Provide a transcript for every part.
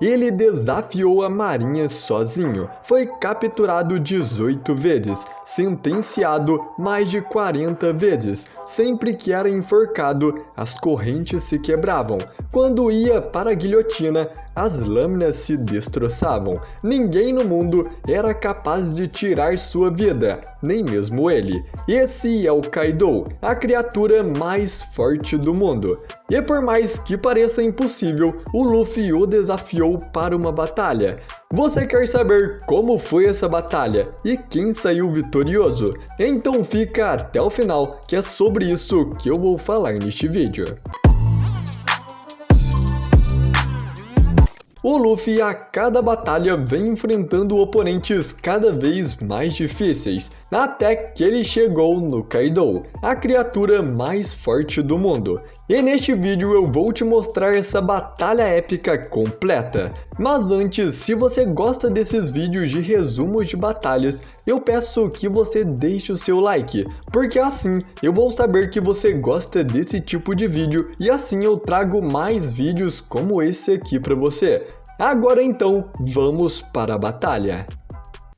Ele desafiou a marinha sozinho, foi capturado 18 vezes, sentenciado mais de 40 vezes. Sempre que era enforcado, as correntes se quebravam. Quando ia para a guilhotina, as lâminas se destroçavam. Ninguém no mundo era capaz de tirar sua vida, nem mesmo ele. Esse é o Kaido, a criatura mais forte do mundo. E por mais que pareça impossível, o Luffy o desafiou para uma batalha. Você quer saber como foi essa batalha e quem saiu vitorioso? Então fica até o final, que é sobre isso que eu vou falar neste vídeo. O Luffy a cada batalha vem enfrentando oponentes cada vez mais difíceis, até que ele chegou no Kaido, a criatura mais forte do mundo. E neste vídeo eu vou te mostrar essa batalha épica completa. Mas antes, se você gosta desses vídeos de resumos de batalhas, eu peço que você deixe o seu like, porque assim eu vou saber que você gosta desse tipo de vídeo e assim eu trago mais vídeos como esse aqui para você. Agora então, vamos para a batalha.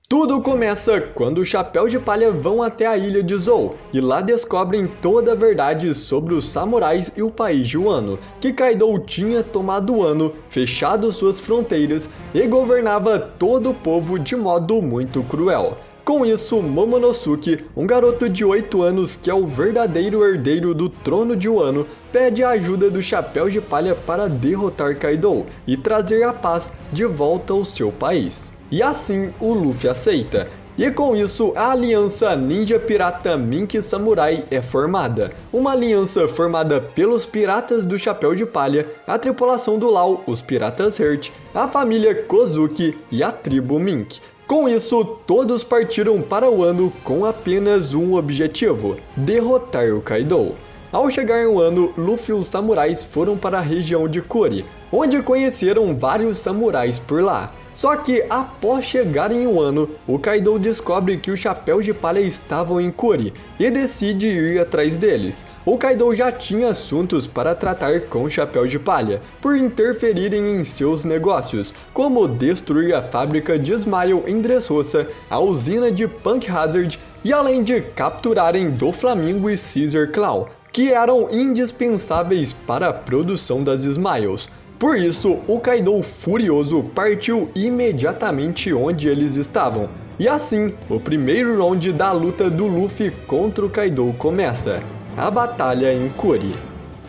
Tudo começa quando os Chapéus de Palha vão até a ilha de Zou e lá descobrem toda a verdade sobre os samurais e o país de Wano, que Kaido tinha tomado Wano, fechado suas fronteiras e governava todo o povo de modo muito cruel. Com isso, Momonosuke, um garoto de 8 anos que é o verdadeiro herdeiro do trono de Wano, pede a ajuda dos Chapéus de Palha para derrotar Kaido e trazer a paz de volta ao seu país. E assim o Luffy aceita. E com isso, a aliança Ninja Pirata Mink Samurai é formada. Uma aliança formada pelos Piratas do Chapéu de Palha, a tripulação do Law, os Piratas Hurt, a família Kozuki e a tribo Mink. Com isso, todos partiram para Wano com apenas um objetivo: derrotar o Kaido. Ao chegar em Wano, Luffy e os samurais foram para a região de Kuri, onde conheceram vários samurais por lá. Só que após chegarem em Wano, o Kaido descobre que os Chapéus de Palha estavam em Kuri e decide ir atrás deles. O Kaido já tinha assuntos para tratar com os Chapéus de Palha, por interferirem em seus negócios, como destruir a fábrica de Smile em Dressrosa, a usina de Punk Hazard e além de capturarem Doflamingo e Caesar Claw, que eram indispensáveis para a produção das Smiles. Por isso, o Kaido furioso partiu imediatamente onde eles estavam. E assim, o primeiro round da luta do Luffy contra o Kaido começa. A batalha em Kuri.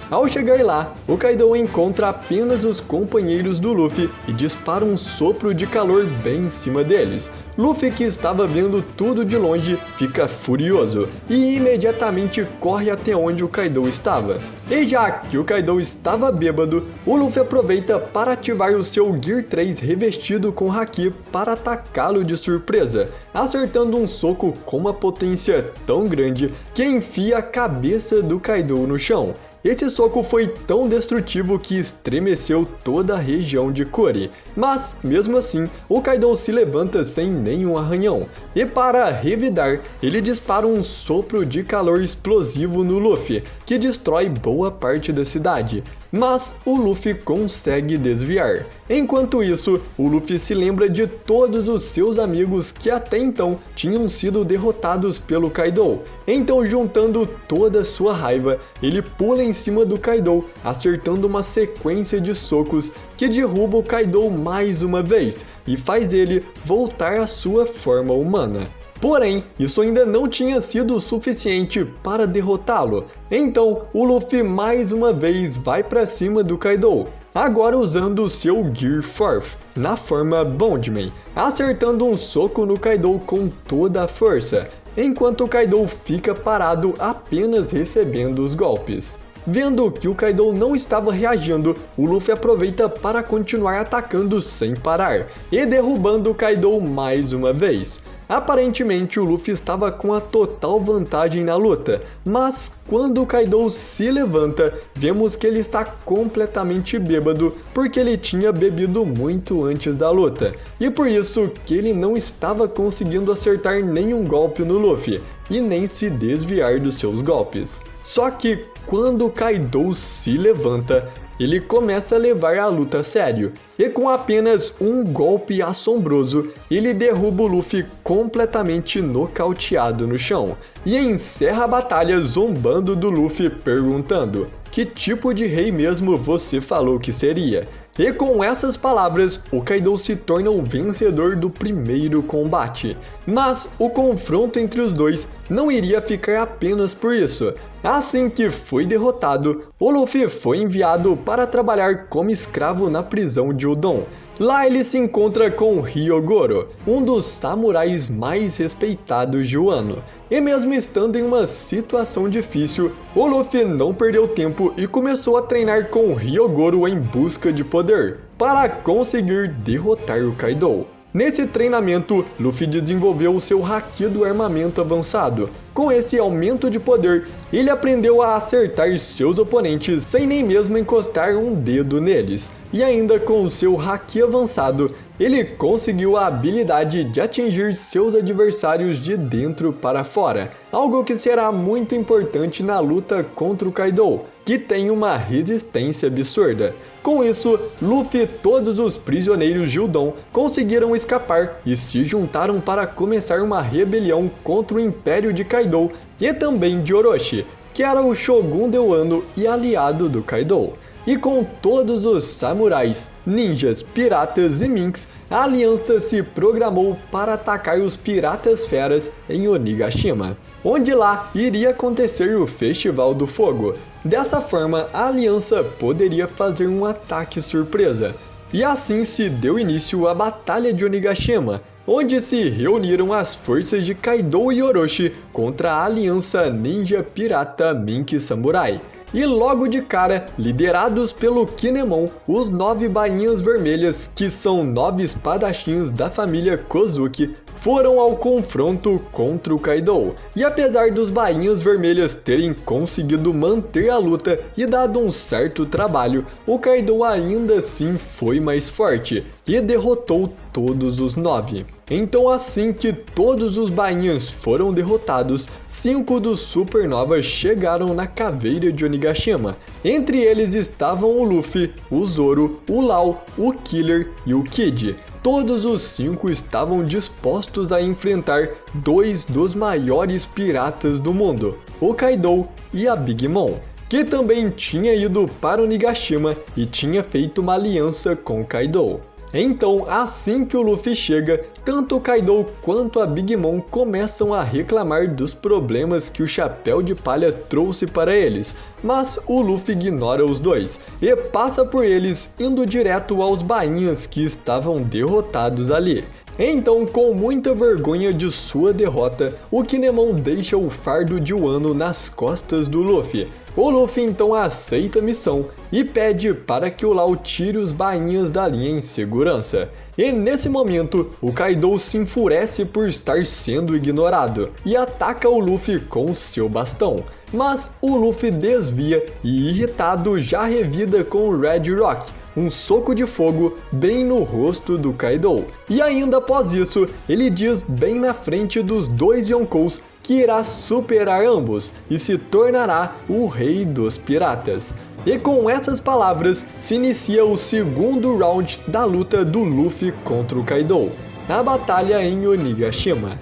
Ao chegar lá, o Kaido encontra apenas os companheiros do Luffy e dispara um sopro de calor bem em cima deles. Luffy, que estava vendo tudo de longe, fica furioso e imediatamente corre até onde o Kaido estava. E já que o Kaido estava bêbado, o Luffy aproveita para ativar o seu Gear 3 revestido com Haki para atacá-lo de surpresa, acertando um soco com uma potência tão grande que enfia a cabeça do Kaido no chão. Esse soco foi tão destrutivo que estremeceu toda a região de Kuri, mas mesmo assim o Kaido se levanta sem nenhum arranhão, e para revidar, ele dispara um sopro de calor explosivo no Luffy, que destrói boa parte da cidade. Mas o Luffy consegue desviar. Enquanto isso, o Luffy se lembra de todos os seus amigos que até então tinham sido derrotados pelo Kaido. Então, juntando toda a sua raiva, ele pula em cima do Kaido, acertando uma sequência de socos que derruba o Kaido mais uma vez e faz ele voltar à sua forma humana. Porém, isso ainda não tinha sido o suficiente para derrotá-lo. Então, o Luffy mais uma vez vai para cima do Kaido, agora usando o seu Gear 4, na forma Bondman, acertando um soco no Kaido com toda a força, enquanto o Kaido fica parado apenas recebendo os golpes. Vendo que o Kaido não estava reagindo, o Luffy aproveita para continuar atacando sem parar, e derrubando o Kaido mais uma vez. Aparentemente o Luffy estava com a total vantagem na luta, mas quando o Kaido se levanta, vemos que ele está completamente bêbado porque ele tinha bebido muito antes da luta, e por isso que ele não estava conseguindo acertar nenhum golpe no Luffy, e nem se desviar dos seus golpes. Só que quando Kaido se levanta, ele começa a levar a luta a sério, e com apenas um golpe assombroso, ele derruba o Luffy completamente nocauteado no chão, e encerra a batalha zombando do Luffy perguntando: "Que tipo de rei mesmo você falou que seria?" E com essas palavras, o Kaido se torna o vencedor do primeiro combate. Mas o confronto entre os dois não iria ficar apenas por isso. Assim que foi derrotado, o Luffy foi enviado para trabalhar como escravo na prisão de Udon. Lá ele se encontra com Hyogoro, um dos samurais mais respeitados de Wano. E mesmo estando em uma situação difícil, o Luffy não perdeu tempo e começou a treinar com Hyogoro em busca de poder, para conseguir derrotar o Kaido. Nesse treinamento, Luffy desenvolveu o seu Haki do armamento avançado. Com esse aumento de poder, ele aprendeu a acertar seus oponentes sem nem mesmo encostar um dedo neles. E ainda com o seu Haki avançado, ele conseguiu a habilidade de atingir seus adversários de dentro para fora, algo que será muito importante na luta contra o Kaido, que tem uma resistência absurda. Com isso, Luffy e todos os prisioneiros de Udon conseguiram escapar e se juntaram para começar uma rebelião contra o Império de Kaido e também de Orochi, que era o Shogun de Wano e aliado do Kaido. E com todos os samurais, ninjas, piratas e minks, a aliança se programou para atacar os piratas feras em Onigashima, onde lá iria acontecer o Festival do Fogo. Dessa forma, a aliança poderia fazer um ataque surpresa. E assim se deu início à Batalha de Onigashima, onde se reuniram as forças de Kaido e Orochi contra a aliança ninja pirata Mink Samurai. E logo de cara, liderados pelo Kinemon, os 9 bainhas vermelhas, que são 9 espadachins da família Kozuki, foram ao confronto contra o Kaido. E apesar dos bainhas vermelhas terem conseguido manter a luta e dado um certo trabalho, o Kaido ainda assim foi mais forte e derrotou todos os 9. Então assim que todos os bainhas foram derrotados, 5 dos supernovas chegaram na caveira de Onigashima. Entre eles estavam o Luffy, o Zoro, o Law, o Killer e o Kid. Todos os 5 estavam dispostos a enfrentar 2 dos maiores piratas do mundo, o Kaido e a Big Mom, que também tinha ido para Onigashima e tinha feito uma aliança com o Kaido. Então, assim que o Luffy chega, tanto o Kaido quanto a Big Mom começam a reclamar dos problemas que o Chapéu de Palha trouxe para eles, mas o Luffy ignora os dois e passa por eles indo direto aos bainhas que estavam derrotados ali. Então, com muita vergonha de sua derrota, o Kinemon deixa o fardo de Wano nas costas do Luffy. O Luffy então aceita a missão e pede para que o Law tire os bainhas da linha em segurança. E nesse momento, o Kaido se enfurece por estar sendo ignorado e ataca o Luffy com seu bastão. Mas o Luffy desvia e, irritado, já revida com o Red Rock, um soco de fogo bem no rosto do Kaido. E ainda após isso, ele diz bem na frente dos dois Yonkous que irá superar ambos e se tornará o rei dos piratas. E com essas palavras, se inicia o segundo round da luta do Luffy contra o Kaido, a batalha em Onigashima.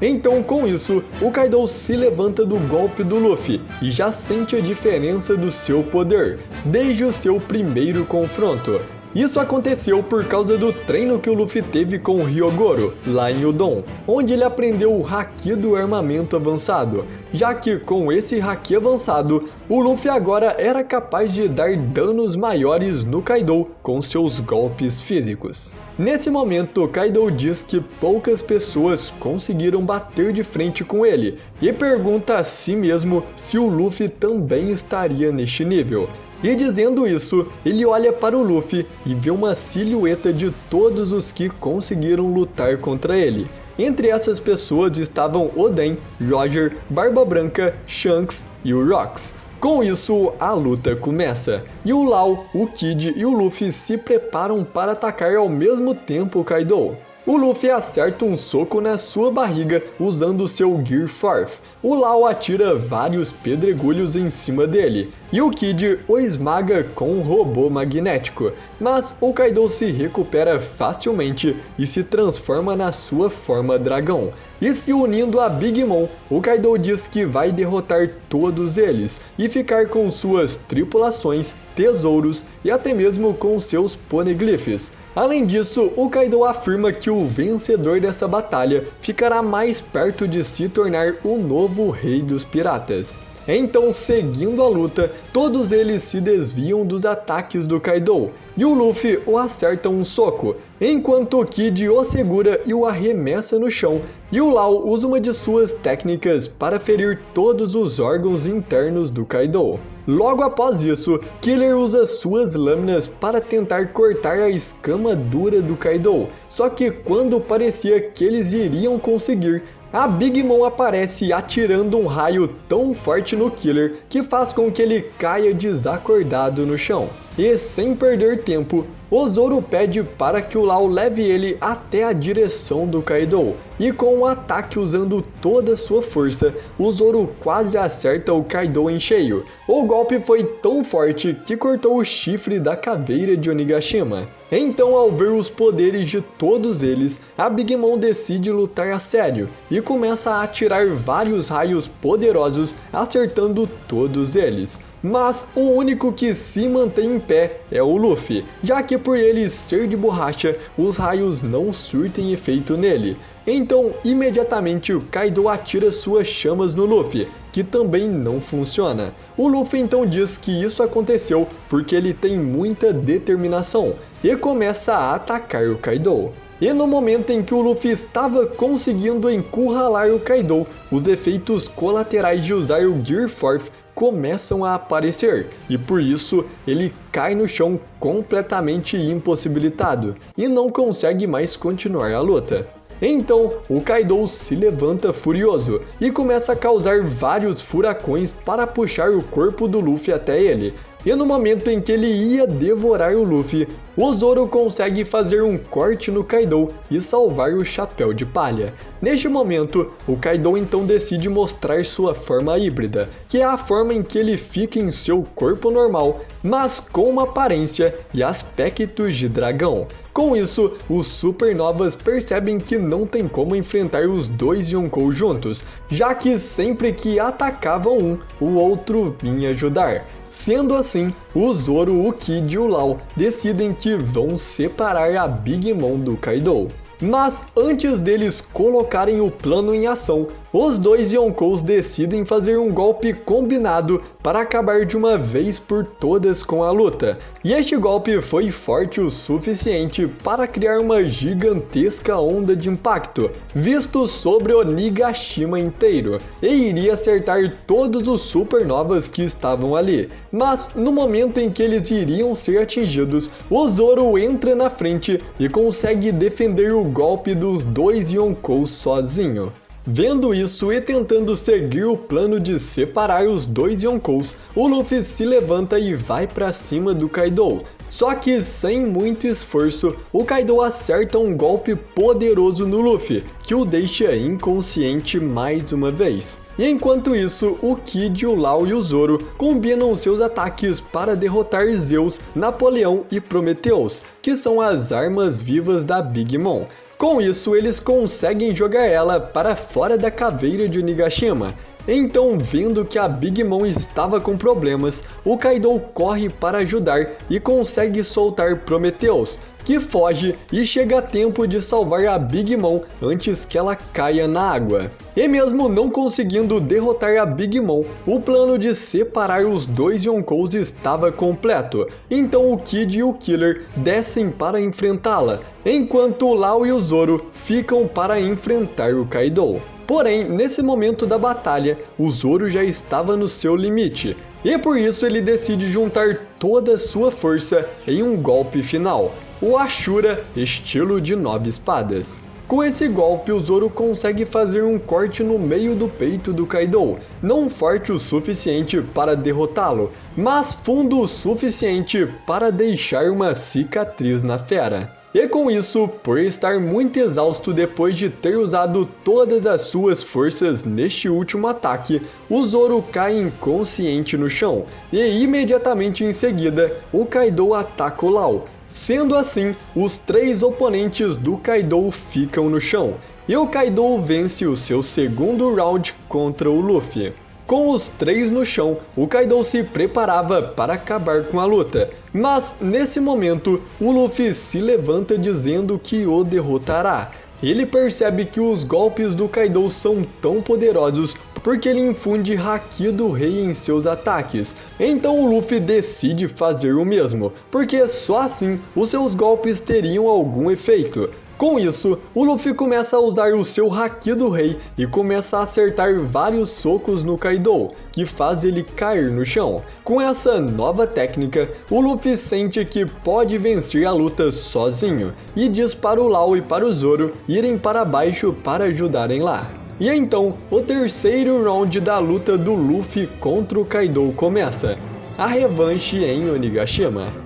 Então, com isso, o Kaido se levanta do golpe do Luffy e já sente a diferença do seu poder, desde o seu primeiro confronto. Isso aconteceu por causa do treino que o Luffy teve com o Hyogoro, lá em Udon, onde ele aprendeu o Haki do armamento avançado, já que com esse Haki avançado, o Luffy agora era capaz de dar danos maiores no Kaido com seus golpes físicos. Nesse momento, Kaido diz que poucas pessoas conseguiram bater de frente com ele e pergunta a si mesmo se o Luffy também estaria neste nível. E dizendo isso, ele olha para o Luffy e vê uma silhueta de todos os que conseguiram lutar contra ele. Entre essas pessoas estavam Oden, Roger, Barba Branca, Shanks e o Rox. Com isso, a luta começa, e o Law, o Kid e o Luffy se preparam para atacar ao mesmo tempo o Kaido. O Luffy acerta um soco na sua barriga usando seu Gear 4. O Law atira vários pedregulhos em cima dele, e o Kid o esmaga com um robô magnético. Mas o Kaido se recupera facilmente e se transforma na sua forma dragão. E se unindo a Big Mom, o Kaido diz que vai derrotar todos eles e ficar com suas tripulações, tesouros e até mesmo com seus poneglyphs. Além disso, o Kaido afirma que o vencedor dessa batalha ficará mais perto de se tornar o novo rei dos piratas. Então, seguindo a luta, todos eles se desviam dos ataques do Kaido, e o Luffy o acerta um soco, enquanto o Kid o segura e o arremessa no chão, e o Law usa uma de suas técnicas para ferir todos os órgãos internos do Kaido. Logo após isso, Killer usa suas lâminas para tentar cortar a escama dura do Kaido, só que quando parecia que eles iriam conseguir, a Big Mom aparece atirando um raio tão forte no Killer que faz com que ele caia desacordado no chão. E sem perder tempo, o Zoro pede para que o Law leve ele até a direção do Kaido, e com um ataque usando toda a sua força, o Zoro quase acerta o Kaido em cheio. O golpe foi tão forte que cortou o chifre da caveira de Onigashima. Então, ao ver os poderes de todos eles, a Big Mom decide lutar a sério e começa a atirar vários raios poderosos, acertando todos eles. Mas o único que se mantém em pé é o Luffy, já que por ele ser de borracha, os raios não surtem efeito nele. Então, imediatamente, o Kaido atira suas chamas no Luffy, que também não funciona. O Luffy então diz que isso aconteceu porque ele tem muita determinação e começa a atacar o Kaido. E no momento em que o Luffy estava conseguindo encurralar o Kaido, os efeitos colaterais de usar o Gear 4 começam a aparecer, e por isso ele cai no chão completamente impossibilitado e não consegue mais continuar a luta. Então, o Kaido se levanta furioso e começa a causar vários furacões para puxar o corpo do Luffy até ele. E no momento em que ele ia devorar o Luffy, o Zoro consegue fazer um corte no Kaido e salvar o Chapéu de Palha. Neste momento, o Kaido então decide mostrar sua forma híbrida, que é a forma em que ele fica em seu corpo normal, mas com uma aparência e aspectos de dragão. Com isso, os Supernovas percebem que não tem como enfrentar os dois Yonkou juntos, já que sempre que atacavam um, o outro vinha ajudar. Sendo assim, o Zoro, o Kid e o Law decidem que vão separar a Big Mom do Kaido. Mas antes deles colocarem o plano em ação, os dois Yonkous decidem fazer um golpe combinado para acabar de uma vez por todas com a luta. E este golpe foi forte o suficiente para criar uma gigantesca onda de impacto, visto sobre o Nigashima inteiro, e iria acertar todos os Supernovas que estavam ali. Mas no momento em que eles iriam ser atingidos, o Zoro entra na frente e consegue defender o golpe dos dois Yonkous sozinho. Vendo isso e tentando seguir o plano de separar os dois Yonkous, o Luffy se levanta e vai para cima do Kaido. Só que sem muito esforço, o Kaido acerta um golpe poderoso no Luffy, que o deixa inconsciente mais uma vez. E enquanto isso, o Kid, o Law e o Zoro combinam seus ataques para derrotar Zeus, Napoleão e Prometheus, que são as armas vivas da Big Mom. Com isso, eles conseguem jogar ela para fora da caveira de Onigashima. Então, vendo que a Big Mom estava com problemas, o Kaido corre para ajudar e consegue soltar Prometheus, que foge e chega a tempo de salvar a Big Mom antes que ela caia na água. E mesmo não conseguindo derrotar a Big Mom, o plano de separar os dois Yonkous estava completo, então o Kid e o Killer descem para enfrentá-la, enquanto o Law e o Zoro ficam para enfrentar o Kaido. Porém, nesse momento da batalha, o Zoro já estava no seu limite, e por isso ele decide juntar toda a sua força em um golpe final, o Ashura estilo de 9 espadas. Com esse golpe, o Zoro consegue fazer um corte no meio do peito do Kaido, não forte o suficiente para derrotá-lo, mas fundo o suficiente para deixar uma cicatriz na fera. E com isso, por estar muito exausto depois de ter usado todas as suas forças neste último ataque, o Zoro cai inconsciente no chão, e imediatamente em seguida, o Kaido ataca o Law. Sendo assim, os 3 oponentes do Kaido ficam no chão, e o Kaido vence o seu segundo round contra o Luffy. Com os 3 no chão, o Kaido se preparava para acabar com a luta, mas nesse momento, o Luffy se levanta dizendo que o derrotará. Ele percebe que os golpes do Kaido são tão poderosos porque ele infunde Haki do Rei em seus ataques. Então o Luffy decide fazer o mesmo, porque só assim os seus golpes teriam algum efeito. Com isso, o Luffy começa a usar o seu Haki do Rei e começa a acertar vários socos no Kaido, que faz ele cair no chão. Com essa nova técnica, o Luffy sente que pode vencer a luta sozinho, e diz para o Law e para o Zoro irem para baixo para ajudarem lá. E então, o terceiro round da luta do Luffy contra o Kaido começa, a revanche em Onigashima.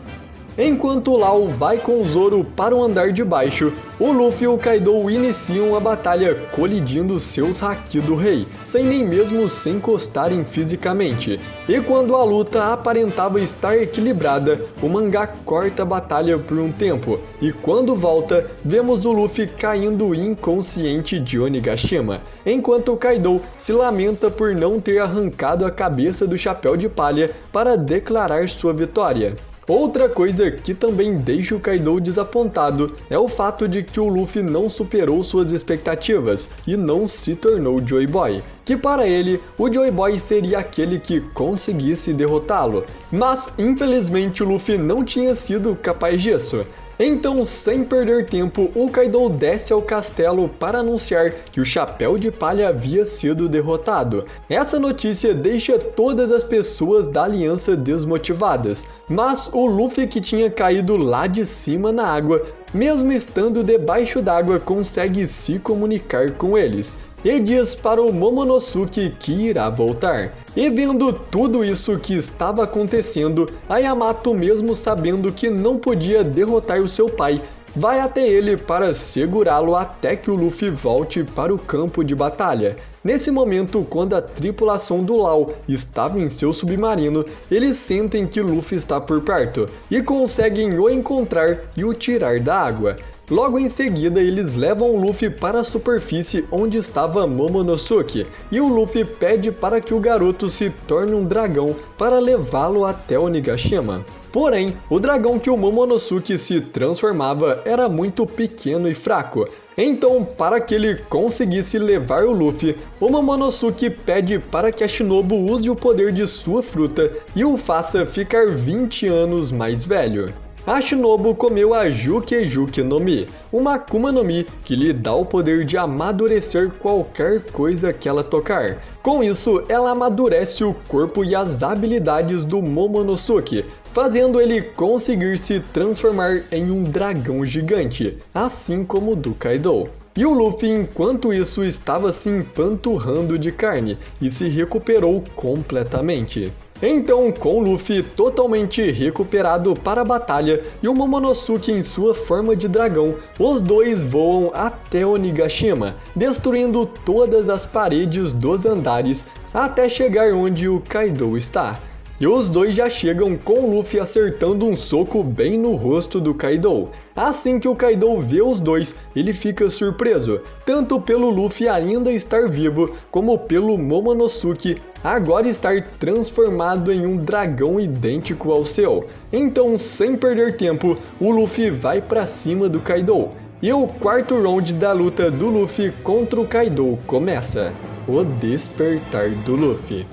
Enquanto o Law vai com o Zoro para o andar de baixo, o Luffy e o Kaido iniciam a batalha colidindo seus Haki do Rei, sem nem mesmo se encostarem fisicamente. E quando a luta aparentava estar equilibrada, o mangá corta a batalha por um tempo, e quando volta, vemos o Luffy caindo inconsciente de Onigashima, enquanto o Kaido se lamenta por não ter arrancado a cabeça do Chapéu de Palha para declarar sua vitória. Outra coisa que também deixa o Kaido desapontado é o fato de que o Luffy não superou suas expectativas e não se tornou Joy Boy, que para ele, o Joy Boy seria aquele que conseguisse derrotá-lo, mas infelizmente o Luffy não tinha sido capaz disso. Então, sem perder tempo, o Kaido desce ao castelo para anunciar que o Chapéu de Palha havia sido derrotado. Essa notícia deixa todas as pessoas da aliança desmotivadas, mas o Luffy, que tinha caído lá de cima na água, mesmo estando debaixo d'água, consegue se comunicar com eles. E diz para o Momonosuke que irá voltar. E vendo tudo isso que estava acontecendo, a Yamato, mesmo sabendo que não podia derrotar o seu pai, vai até ele para segurá-lo até que o Luffy volte para o campo de batalha. Nesse momento, quando a tripulação do Law estava em seu submarino, eles sentem que Luffy está por perto e conseguem o encontrar e o tirar da água. Logo em seguida, eles levam o Luffy para a superfície onde estava Momonosuke, e o Luffy pede para que o garoto se torne um dragão para levá-lo até Onigashima. Porém, o dragão que o Momonosuke se transformava era muito pequeno e fraco. Então, para que ele conseguisse levar o Luffy, o Momonosuke pede para que a Shinobu use o poder de sua fruta e o faça ficar 20 anos mais velho. A Shinobu comeu a Juke no Mi, uma Akuma no Mi que lhe dá o poder de amadurecer qualquer coisa que ela tocar. Com isso, ela amadurece o corpo e as habilidades do Momonosuke, fazendo ele conseguir se transformar em um dragão gigante, assim como o do Kaido. E o Luffy, enquanto isso, estava se empanturrando de carne e se recuperou completamente. Então, com Luffy totalmente recuperado para a batalha e o Momonosuke em sua forma de dragão, os dois voam até Onigashima, destruindo todas as paredes dos andares até chegar onde o Kaido está. E os dois já chegam com o Luffy acertando um soco bem no rosto do Kaido. Assim que o Kaido vê os dois, ele fica surpreso, tanto pelo Luffy ainda estar vivo, como pelo Momonosuke agora estar transformado em um dragão idêntico ao seu. Então, sem perder tempo, o Luffy vai pra cima do Kaido. E o quarto round da luta do Luffy contra o Kaido começa. O despertar do Luffy.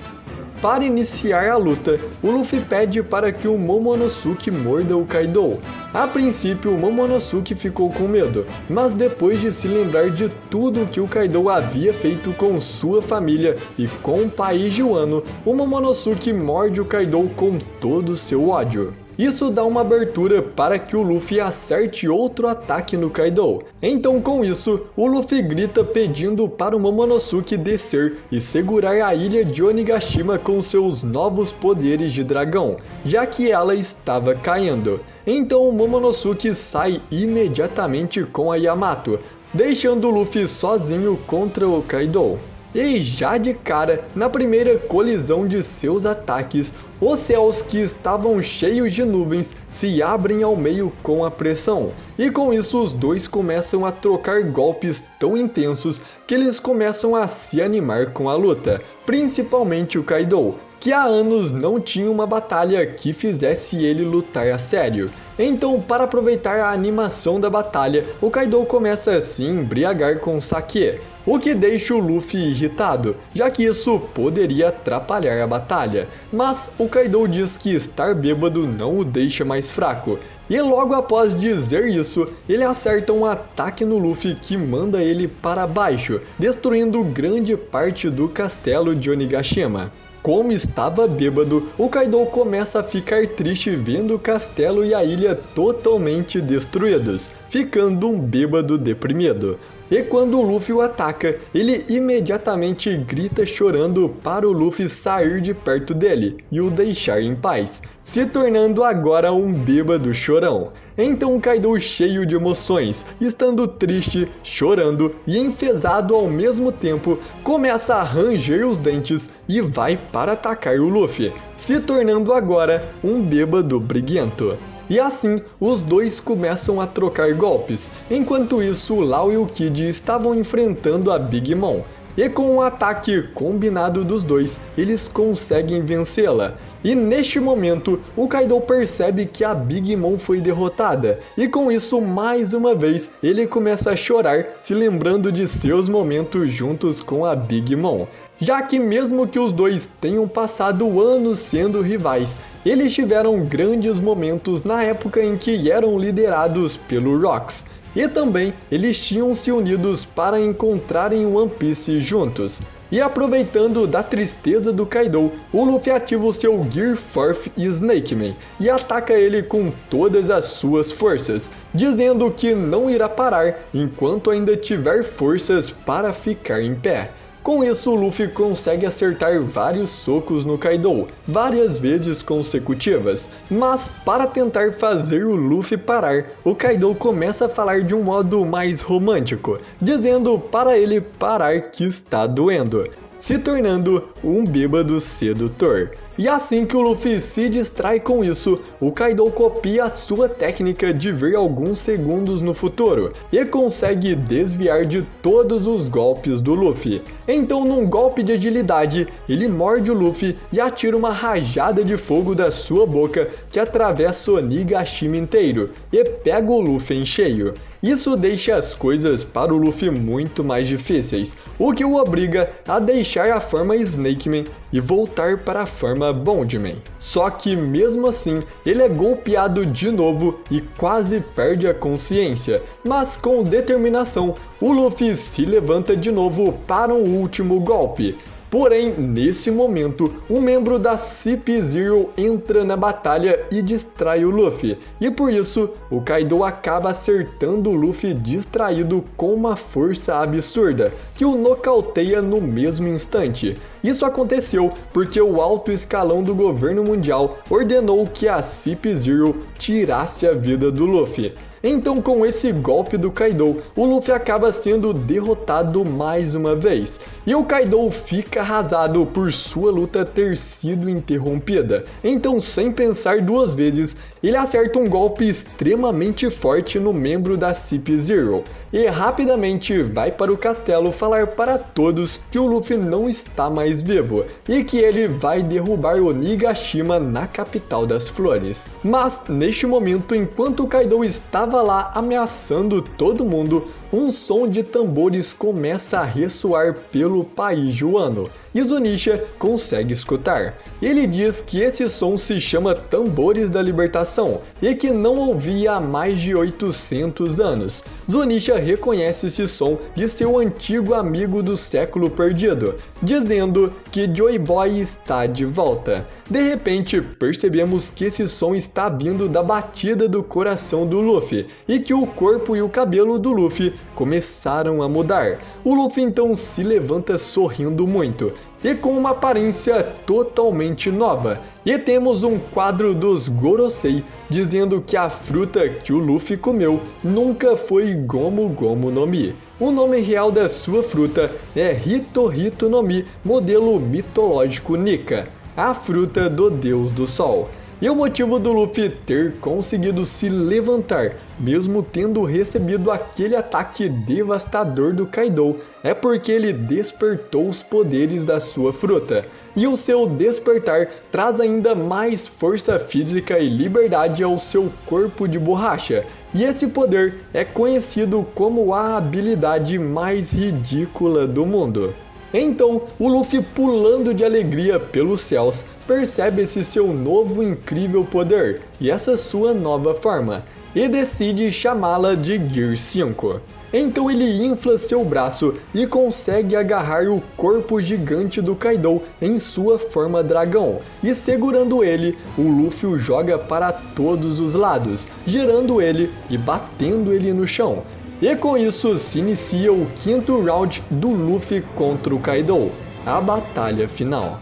Para iniciar a luta, o Luffy pede para que o Momonosuke morda o Kaido. A princípio, o Momonosuke ficou com medo, mas depois de se lembrar de tudo que o Kaido havia feito com sua família e com o país de Wano, o Momonosuke morde o Kaido com todo o seu ódio. Isso dá uma abertura para que o Luffy acerte outro ataque no Kaido. Então com isso, o Luffy grita pedindo para o Momonosuke descer e segurar a ilha de Onigashima com seus novos poderes de dragão, já que ela estava caindo. Então o Momonosuke sai imediatamente com a Yamato, deixando o Luffy sozinho contra o Kaido. E já de cara, na primeira colisão de seus ataques, os céus que estavam cheios de nuvens se abrem ao meio com a pressão. E com isso os dois começam a trocar golpes tão intensos que eles começam a se animar com a luta, principalmente o Kaido, que há anos não tinha uma batalha que fizesse ele lutar a sério. Então, para aproveitar a animação da batalha, o Kaido começa a se embriagar com sake, o que deixa o Luffy irritado, já que isso poderia atrapalhar a batalha. Mas o Kaido diz que estar bêbado não o deixa mais fraco, e logo após dizer isso, ele acerta um ataque no Luffy que manda ele para baixo, destruindo grande parte do castelo de Onigashima. Como estava bêbado, o Kaido começa a ficar triste vendo o castelo e a ilha totalmente destruídos, ficando um bêbado deprimido. E quando o Luffy o ataca, ele imediatamente grita chorando para o Luffy sair de perto dele e o deixar em paz, se tornando agora um bêbado chorão. Então Kaido, cheio de emoções, estando triste, chorando e enfesado ao mesmo tempo, começa a ranger os dentes e vai para atacar o Luffy, se tornando agora um bêbado briguento. E assim, os dois começam a trocar golpes. Enquanto isso, Law e o Kid estavam enfrentando a Big Mom. E com um ataque combinado dos dois, eles conseguem vencê-la. E neste momento, o Kaido percebe que a Big Mom foi derrotada. E com isso, mais uma vez, ele começa a chorar, se lembrando de seus momentos juntos com a Big Mom. Já que mesmo que os dois tenham passado anos sendo rivais, eles tiveram grandes momentos na época em que eram liderados pelo Rocks. E também eles tinham se unidos para encontrarem One Piece juntos. E aproveitando da tristeza do Kaido, o Luffy ativa o seu Gear 4 e Snake Man e ataca ele com todas as suas forças, dizendo que não irá parar enquanto ainda tiver forças para ficar em pé. Com isso, o Luffy consegue acertar vários socos no Kaido, várias vezes consecutivas. Mas para tentar fazer o Luffy parar, o Kaido começa a falar de um modo mais romântico, dizendo para ele parar que está doendo, se tornando um bêbado sedutor. E assim que o Luffy se distrai com isso, o Kaido copia a sua técnica de ver alguns segundos no futuro e consegue desviar de todos os golpes do Luffy. Então, num golpe de agilidade, ele morde o Luffy e atira uma rajada de fogo da sua boca que atravessa o Onigashima inteiro e pega o Luffy em cheio. Isso deixa as coisas para o Luffy muito mais difíceis, o que o obriga a deixar a forma Snake Man e voltar para a forma Bondman. Só que mesmo assim, ele é golpeado de novo e quase perde a consciência, mas com determinação, o Luffy se levanta de novo para um último golpe. Porém, nesse momento, um membro da CP0 entra na batalha e distrai o Luffy, e por isso, o Kaido acaba acertando o Luffy distraído com uma força absurda, que o nocauteia no mesmo instante. Isso aconteceu porque o alto escalão do governo mundial ordenou que a CP0 tirasse a vida do Luffy. Então, com esse golpe do Kaido, o Luffy acaba sendo derrotado mais uma vez. E o Kaido fica arrasado por sua luta ter sido interrompida. Então, sem pensar duas vezes, ele acerta um golpe extremamente forte no membro da CP0. E rapidamente vai para o castelo falar para todos que o Luffy não está mais vivo. E que ele vai derrubar Onigashima na capital das flores. Mas, neste momento, enquanto o Kaido estava estava lá ameaçando todo mundo, um som de tambores começa a ressoar pelo país de Wano, e Zunisha consegue escutar. Ele diz que esse som se chama Tambores da Libertação e que não ouvia há mais de 800 anos. Zunisha reconhece esse som de seu antigo amigo do século perdido, dizendo que Joy Boy está de volta. De repente, percebemos que esse som está vindo da batida do coração do Luffy e que o corpo e o cabelo do Luffy começaram a mudar. O Luffy então se levanta sorrindo muito e com uma aparência totalmente nova. E temos um quadro dos Gorosei dizendo que a fruta que o Luffy comeu nunca foi Gomu Gomu no Mi. O nome real da sua fruta é Hito Hito no Mi, modelo mitológico Nika, a fruta do deus do sol. E o motivo do Luffy ter conseguido se levantar, mesmo tendo recebido aquele ataque devastador do Kaido, é porque ele despertou os poderes da sua fruta. E o seu despertar traz ainda mais força física e liberdade ao seu corpo de borracha. E esse poder é conhecido como a habilidade mais ridícula do mundo. Então, o Luffy, pulando de alegria pelos céus, percebe esse seu novo incrível poder e essa sua nova forma, e decide chamá-la de Gear 5. Então ele infla seu braço e consegue agarrar o corpo gigante do Kaido em sua forma dragão, e segurando ele, o Luffy o joga para todos os lados, girando ele e batendo ele no chão. E com isso se inicia o quinto round do Luffy contra o Kaido, a batalha final.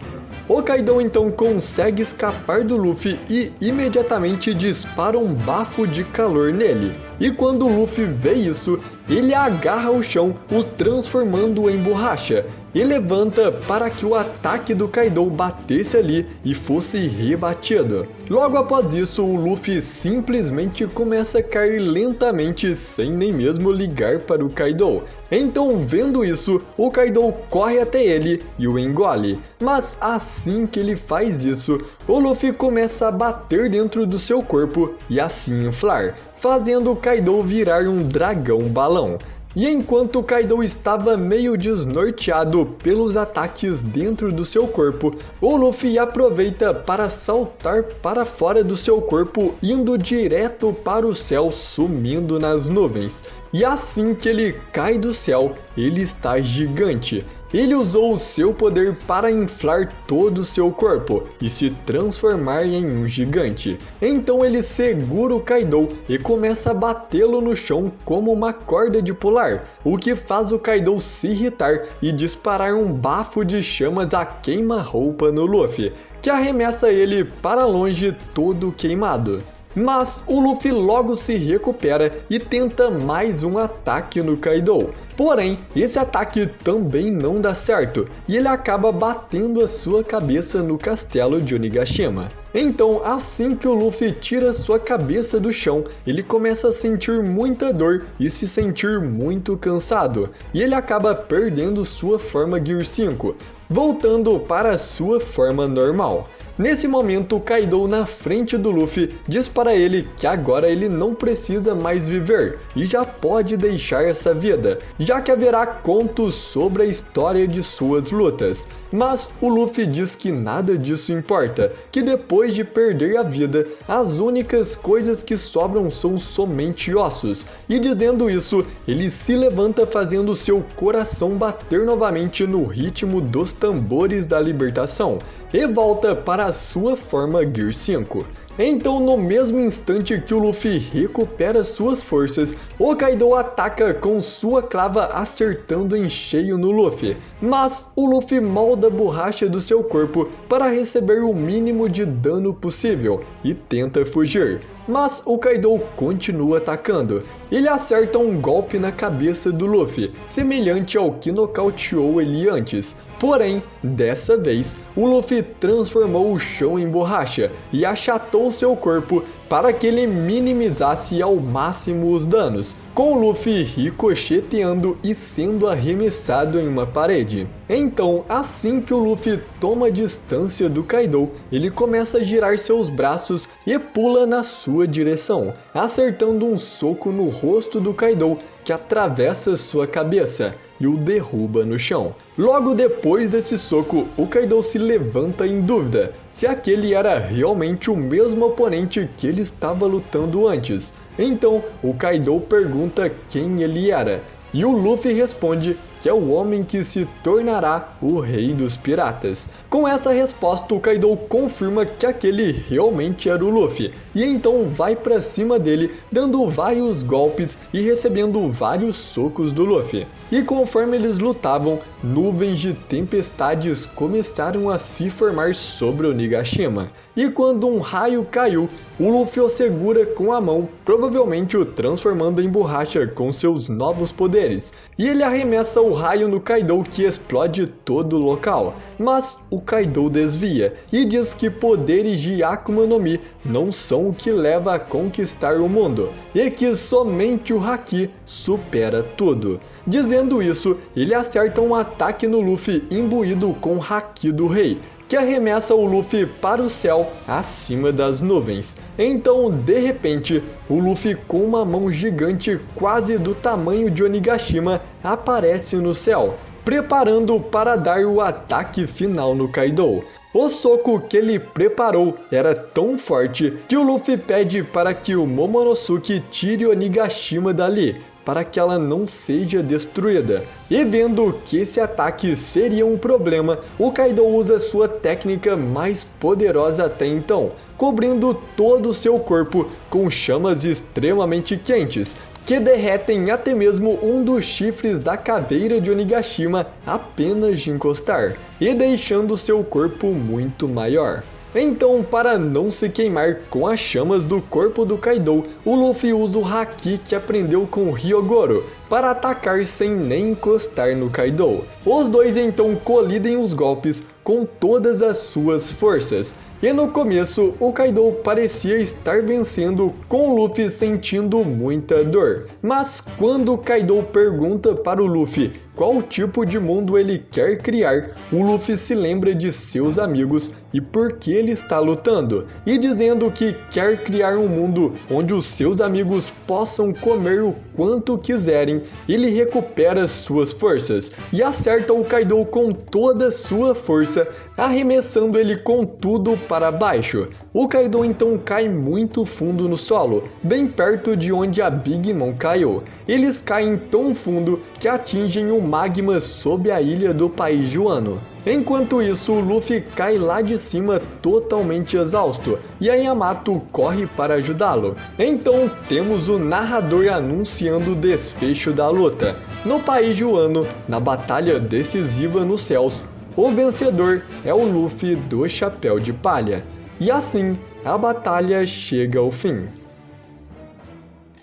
O Kaido então consegue escapar do Luffy e imediatamente dispara um bafo de calor nele. E quando o Luffy vê isso, ele agarra o chão, o transformando em borracha, e levanta para que o ataque do Kaido batesse ali e fosse rebatido. Logo após isso, o Luffy simplesmente começa a cair lentamente sem nem mesmo ligar para o Kaido. Então, vendo isso, o Kaido corre até ele e o engole. Mas assim que ele faz isso, o Luffy começa a bater dentro do seu corpo e assim inflar, fazendo o Kaido virar um dragão balão. E enquanto o Kaido estava meio desnorteado pelos ataques dentro do seu corpo, o Luffy aproveita para saltar para fora do seu corpo, indo direto para o céu, sumindo nas nuvens. E assim que ele cai do céu, ele está gigante. Ele usou o seu poder para inflar todo o seu corpo e se transformar em um gigante. Então ele segura o Kaido e começa a batê-lo no chão como uma corda de pular, o que faz o Kaido se irritar e disparar um bafo de chamas a queima-roupa no Luffy, que arremessa ele para longe todo queimado. Mas o Luffy logo se recupera e tenta mais um ataque no Kaido. Porém, esse ataque também não dá certo e ele acaba batendo a sua cabeça no castelo de Onigashima. Então, assim que o Luffy tira sua cabeça do chão, ele começa a sentir muita dor e se sentir muito cansado, e ele acaba perdendo sua forma Gear 5, voltando para sua forma normal. Nesse momento, Kaido, na frente do Luffy, diz para ele que agora ele não precisa mais viver e já pode deixar essa vida, já que haverá contos sobre a história de suas lutas. Mas o Luffy diz que nada disso importa, que depois de perder a vida, as únicas coisas que sobram são somente ossos, e dizendo isso, ele se levanta fazendo seu coração bater novamente no ritmo dos tambores da libertação, e volta para a sua forma Gear 5. Então, no mesmo instante que o Luffy recupera suas forças, o Kaido ataca com sua clava acertando em cheio no Luffy. Mas o Luffy molda a borracha do seu corpo para receber o mínimo de dano possível e tenta fugir. Mas o Kaido continua atacando. Ele acerta um golpe na cabeça do Luffy, semelhante ao que nocauteou ele antes. Porém, dessa vez, o Luffy transformou o chão em borracha e achatou seu corpo, para que ele minimizasse ao máximo os danos, com o Luffy ricocheteando e sendo arremessado em uma parede. Então, assim que o Luffy toma distância do Kaido, ele começa a girar seus braços e pula na sua direção, acertando um soco no rosto do Kaido que atravessa sua cabeça e o derruba no chão. Logo depois desse soco, o Kaido se levanta em dúvida se aquele era realmente o mesmo oponente que ele estava lutando antes. Então, o Kaido pergunta quem ele era, e o Luffy responde que é o homem que se tornará o rei dos piratas. Com essa resposta, o Kaido confirma que aquele realmente era o Luffy, e então vai pra cima dele, dando vários golpes e recebendo vários socos do Luffy. E conforme eles lutavam, nuvens de tempestades começaram a se formar sobre Onigashima. E quando um raio caiu, o Luffy o segura com a mão, provavelmente o transformando em borracha com seus novos poderes. E ele arremessa o raio no Kaido, que explode todo o local. Mas o Kaido desvia e diz que poderes de Akuma no Mi não são o que leva a conquistar o mundo, e que somente o Haki supera tudo. Dizendo isso, ele acerta um ataque no Luffy imbuído com o Haki do rei, que arremessa o Luffy para o céu acima das nuvens. Então, de repente, o Luffy com uma mão gigante quase do tamanho de Onigashima aparece no céu, preparando para dar o ataque final no Kaido. O soco que ele preparou era tão forte que o Luffy pede para que o Momonosuke tire Onigashima dali, para que ela não seja destruída. E vendo que esse ataque seria um problema, o Kaido usa sua técnica mais poderosa até então, cobrindo todo o seu corpo com chamas extremamente quentes, que derretem até mesmo um dos chifres da caveira de Onigashima apenas de encostar, e deixando seu corpo muito maior. Então, para não se queimar com as chamas do corpo do Kaido, o Luffy usa o Haki que aprendeu com o Hyogoro para atacar sem nem encostar no Kaido. Os dois então colidem os golpes com todas as suas forças. E no começo, o Kaido parecia estar vencendo, com o Luffy sentindo muita dor. Mas quando o Kaido pergunta para o Luffy qual tipo de mundo ele quer criar, o Luffy se lembra de seus amigos e por que ele está lutando, e dizendo que quer criar um mundo onde os seus amigos possam comer o quanto quiserem. Ele recupera suas forças e acerta o Kaido com toda a sua força, arremessando ele com tudo para baixo. O Kaido então cai muito fundo no solo, bem perto de onde a Big Mom caiu. Eles caem tão fundo que atingem o magma sob a ilha do país de Wano. Enquanto isso, o Luffy cai lá de cima totalmente exausto, e a Yamato corre para ajudá-lo. Então temos o narrador anunciando o desfecho da luta. No país de Wano, na batalha decisiva nos céus, o vencedor é o Luffy do Chapéu de Palha. E assim, a batalha chega ao fim.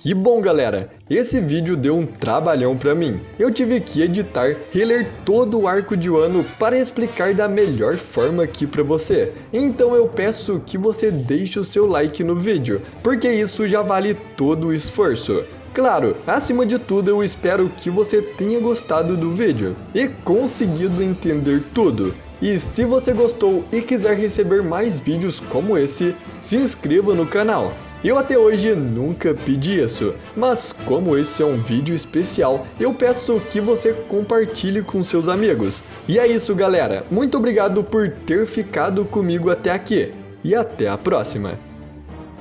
E bom galera, esse vídeo deu um trabalhão pra mim. Eu tive que editar, reler todo o arco de Wano para explicar da melhor forma aqui pra você. Então eu peço que você deixe o seu like no vídeo, porque isso já vale todo o esforço. Claro, acima de tudo eu espero que você tenha gostado do vídeo e conseguido entender tudo. E se você gostou e quiser receber mais vídeos como esse, se inscreva no canal. Eu até hoje nunca pedi isso, mas como esse é um vídeo especial, eu peço que você compartilhe com seus amigos. E é isso galera, muito obrigado por ter ficado comigo até aqui, e até a próxima!